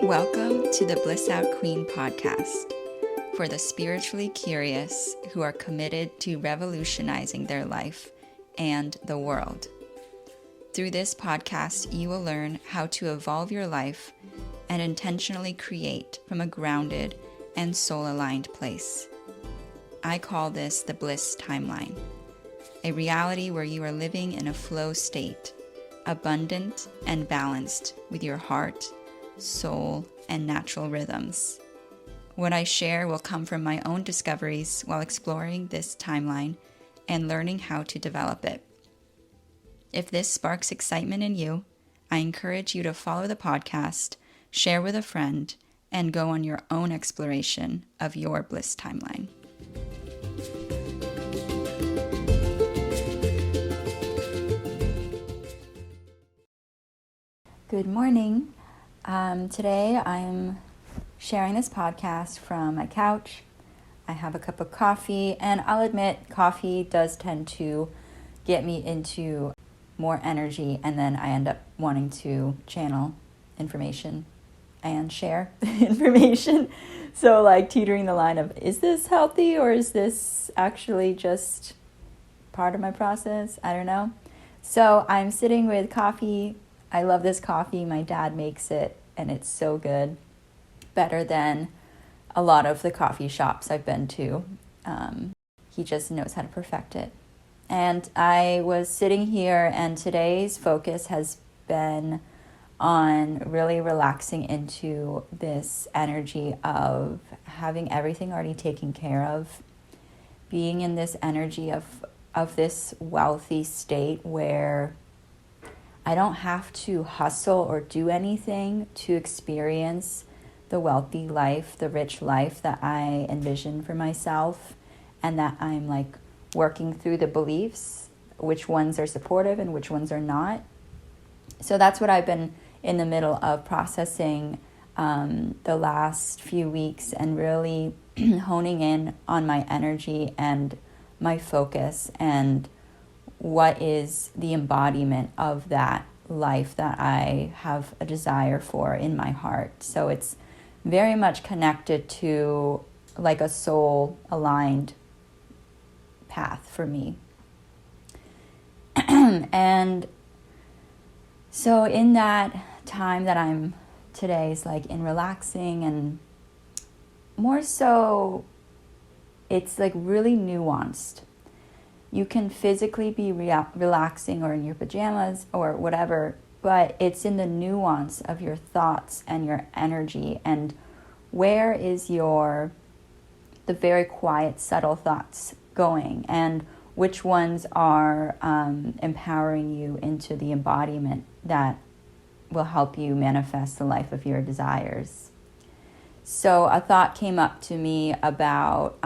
Welcome to the Bliss Out Queen podcast for the spiritually curious who are committed to revolutionizing their life and the world. Through this podcast, you will learn how to evolve your life and intentionally create from a grounded and soul-aligned place. I call this the Bliss timeline, a reality where you are living in a flow state, abundant and balanced with your heart, soul, and natural rhythms. What I share will come from my own discoveries while exploring this timeline and learning how to develop it. If this sparks excitement in you, I encourage you to follow the podcast, share with a friend, and go on your own exploration of your Bliss timeline. Good morning. Today I'm sharing this podcast from my couch. I have a cup of coffee, and I'll admit coffee does tend to get me into more energy, and then I end up wanting to channel information and share information. So like teetering the line of, is this healthy or is this actually just part of my process? I don't know. So I'm sitting with coffee. I love this coffee. My dad makes it, and it's so good. Better than a lot of the coffee shops I've been to. He just knows how to perfect it. And I was sitting here, and today's focus has been on really relaxing into this energy of having everything already taken care of, being in this energy of this wealthy state where I don't have to hustle or do anything to experience the wealthy life, the rich life that I envision for myself, and that I'm like working through the beliefs, which ones are supportive and which ones are not. So that's what I've been in the middle of processing the last few weeks, and really honing in on my energy and my focus and what is the embodiment of that life that I have a desire for in my heart. So it's very much connected to like a soul aligned path for me. And so in that time that I'm today is like in relaxing, and more so it's like really nuanced. You can physically be relaxing or in your pajamas or whatever, but it's in the nuance of your thoughts and your energy, and where is the very quiet, subtle thoughts going, and which ones are empowering you into the embodiment that will help you manifest the life of your desires. So a thought came up to me about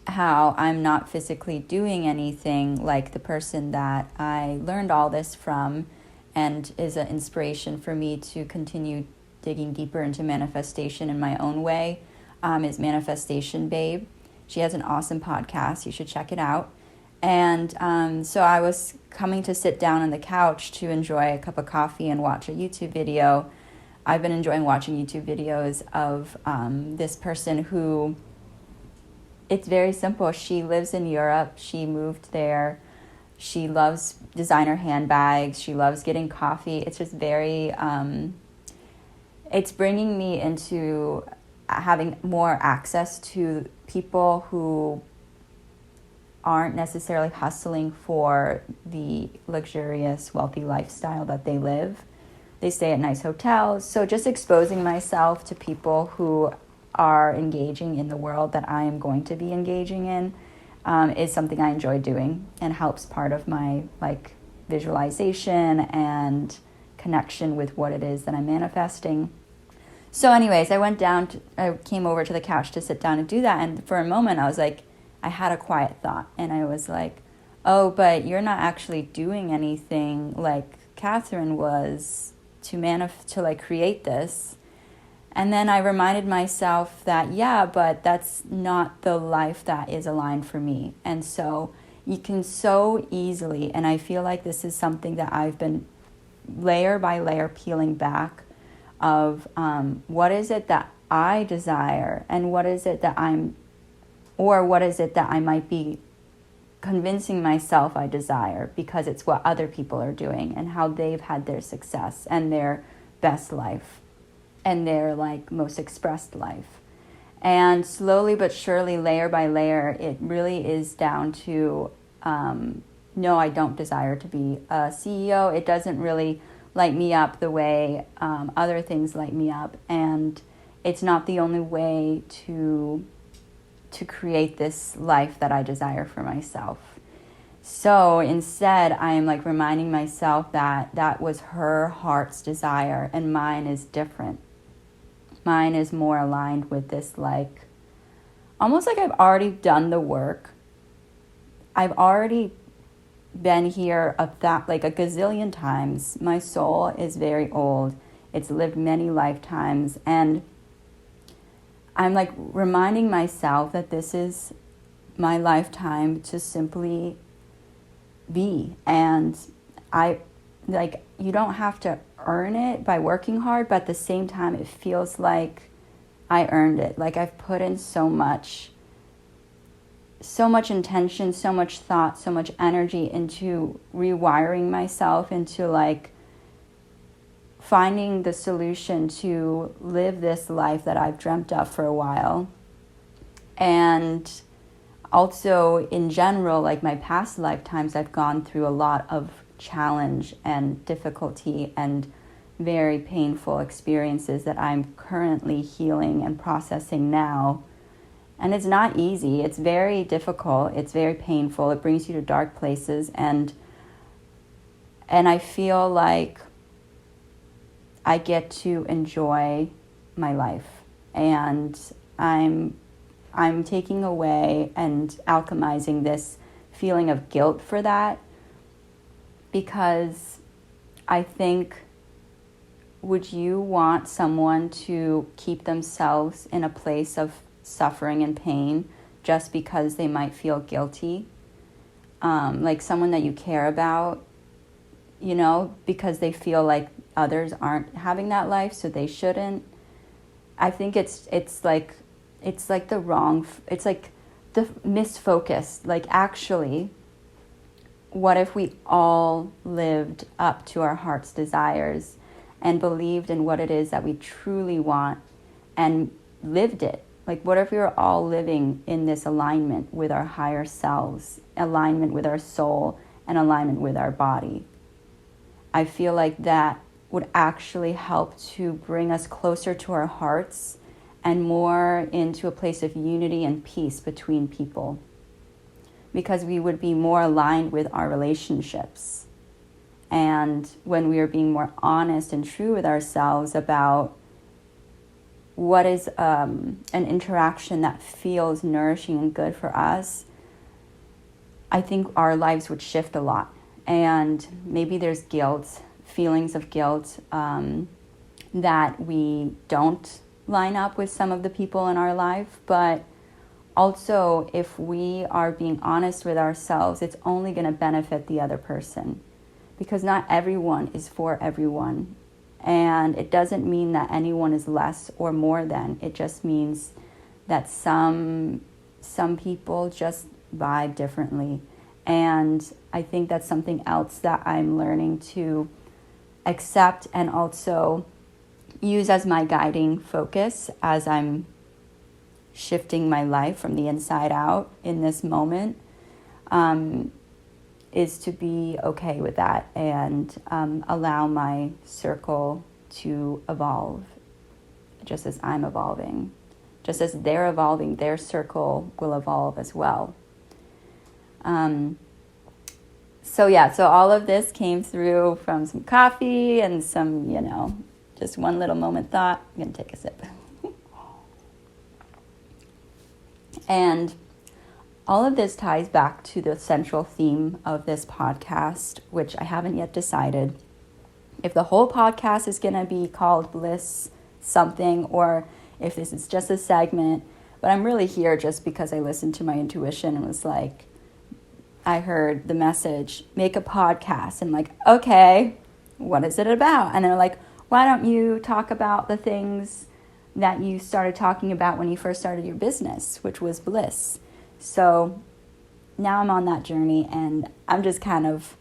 how I'm not physically doing anything like the person that I learned all this from, and is an inspiration for me to continue digging deeper into manifestation in my own way, is Manifestation Babe. She has an awesome podcast. You should check it out. And so I was coming to sit down on the couch to enjoy a cup of coffee and watch a YouTube video. I've been enjoying watching YouTube videos of this person who, it's very simple. She lives in Europe. She moved there. She loves designer handbags. She loves getting coffee. It's just very, it's bringing me into having more access to people who aren't necessarily hustling for the luxurious, wealthy lifestyle that they live. They stay at nice hotels. So just exposing myself to people who are engaging in the world that I am going to be engaging in is something I enjoy doing, and helps part of my like visualization and connection with what it is that I'm manifesting. So anyways, I came over to the couch to sit down and do that, and for a moment I was like, I had a quiet thought, and I was like, oh, but you're not actually doing anything like Catherine was to like create this. And then I reminded myself that, yeah, but that's not the life that is aligned for me. And so you can so easily, and I feel like this is something that I've been layer by layer peeling back of what is it that I desire, and what is it that what is it that I might be convincing myself I desire because it's what other people are doing and how they've had their success and their best life and their like most expressed life. And slowly but surely, layer by layer, it really is down to, no, I don't desire to be a CEO. It doesn't really light me up the way other things light me up. And it's not the only way to create this life that I desire for myself. So instead, I am like reminding myself that that was her heart's desire and mine is different. Mine is more aligned with this, like, almost like I've already done the work. I've already been here like a gazillion times. My soul is very old. It's lived many lifetimes. And I'm like reminding myself that this is my lifetime to simply be. And you don't have to earn it by working hard, but at the same time it feels like I earned it. Like I've put in so much intention, so much thought, so much energy into rewiring myself, into like finding the solution to live this life that I've dreamt of for a while. And also in general, like my past lifetimes, I've gone through a lot of challenge and difficulty and very painful experiences that I'm currently healing and processing now. And it's not easy. It's very difficult. It's very painful. It brings you to dark places. And I feel like I get to enjoy my life. And I'm taking away and alchemizing this feeling of guilt for that, because I think, would you want someone to keep themselves in a place of suffering and pain just because they might feel guilty? Like someone that you care about, because they feel like others aren't having that life, so they shouldn't. I think it's like the misfocus. Like, actually, what if we all lived up to our heart's desires and believed in what it is that we truly want and lived it? Like, what if we were all living in this alignment with our higher selves, alignment with our soul, and alignment with our body? I feel like that would actually help to bring us closer to our hearts and more into a place of unity and peace between people, because we would be more aligned with our relationships. And when we are being more honest and true with ourselves about what is an interaction that feels nourishing and good for us, I think our lives would shift a lot. And maybe there's guilt, feelings of guilt, that we don't line up with some of the people in our life. But also, if we are being honest with ourselves, it's only going to benefit the other person, because not everyone is for everyone. And it doesn't mean that anyone is less or more than. It just means that some people just vibe differently. And I think that's something else that I'm learning to accept and also use as my guiding focus as I'm shifting my life from the inside out in this moment, is to be okay with that and allow my circle to evolve just as I'm evolving. Just as they're evolving, their circle will evolve as well. So all of this came through from some coffee and some, just one little moment thought. I'm going to take a sip. And all of this ties back to the central theme of this podcast, which I haven't yet decided if the whole podcast is going to be called Bliss something, or if this is just a segment. But I'm really here just because I listened to my intuition and was like, I heard the message, make a podcast. And I'm like, okay, what is it about? And they're like, why don't you talk about the things that you started talking about when you first started your business, which was Bliss. So now I'm on that journey, and I'm just kind of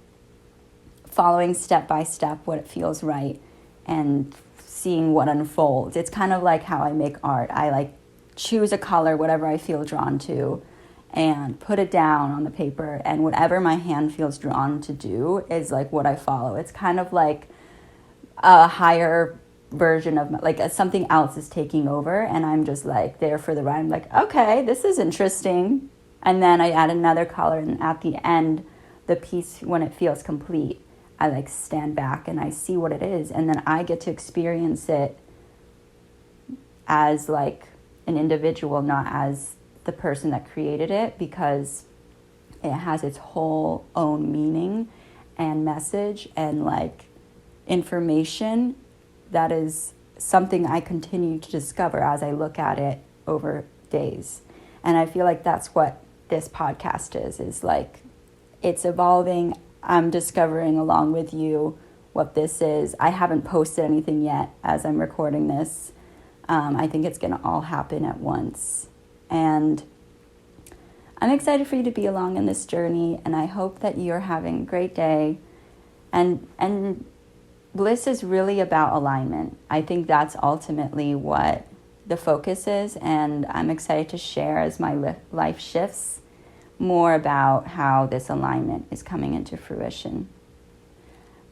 following step by step what it feels right and seeing what unfolds. It's kind of like how I make art. I like choose a color, whatever I feel drawn to, and put it down on the paper, and whatever my hand feels drawn to do is like what I follow. It's kind of like a higher version of like something else is taking over, and I'm just like there for the ride. I'm like, okay, this is interesting, and then I add another color, and at the end, the piece, when it feels complete, I like stand back and I see what it is, and then I get to experience it as like an individual, not as the person that created it, because it has its whole own meaning and message and like information that is something I continue to discover as I look at it over days. And I feel like that's what this podcast is like, it's evolving. I'm discovering along with you what this is. I haven't posted anything yet as I'm recording this. I think it's going to all happen at once. And I'm excited for you to be along in this journey, and I hope that you're having a great day. And Bliss is really about alignment. I think that's ultimately what the focus is, and I'm excited to share as my life shifts more about how this alignment is coming into fruition.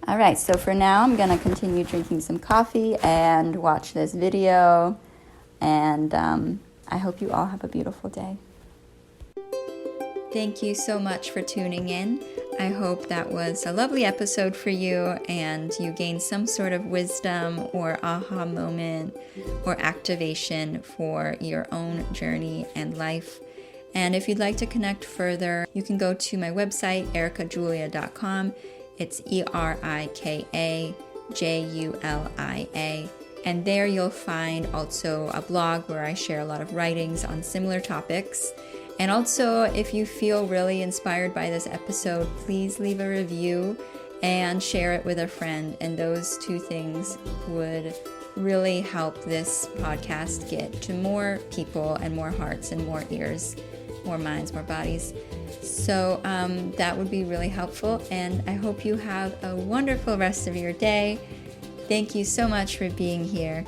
All right, so for now, I'm going to continue drinking some coffee and watch this video, and I hope you all have a beautiful day. Thank you so much for tuning in. I hope that was a lovely episode for you, and you gained some sort of wisdom or aha moment or activation for your own journey and life. And if you'd like to connect further, you can go to my website, erikajulia.com. It's ErikaJulia. And there you'll find also a blog where I share a lot of writings on similar topics. And also, if you feel really inspired by this episode, please leave a review and share it with a friend. And those two things would really help this podcast get to more people and more hearts and more ears, more minds, more bodies. So that would be really helpful. And I hope you have a wonderful rest of your day. Thank you so much for being here.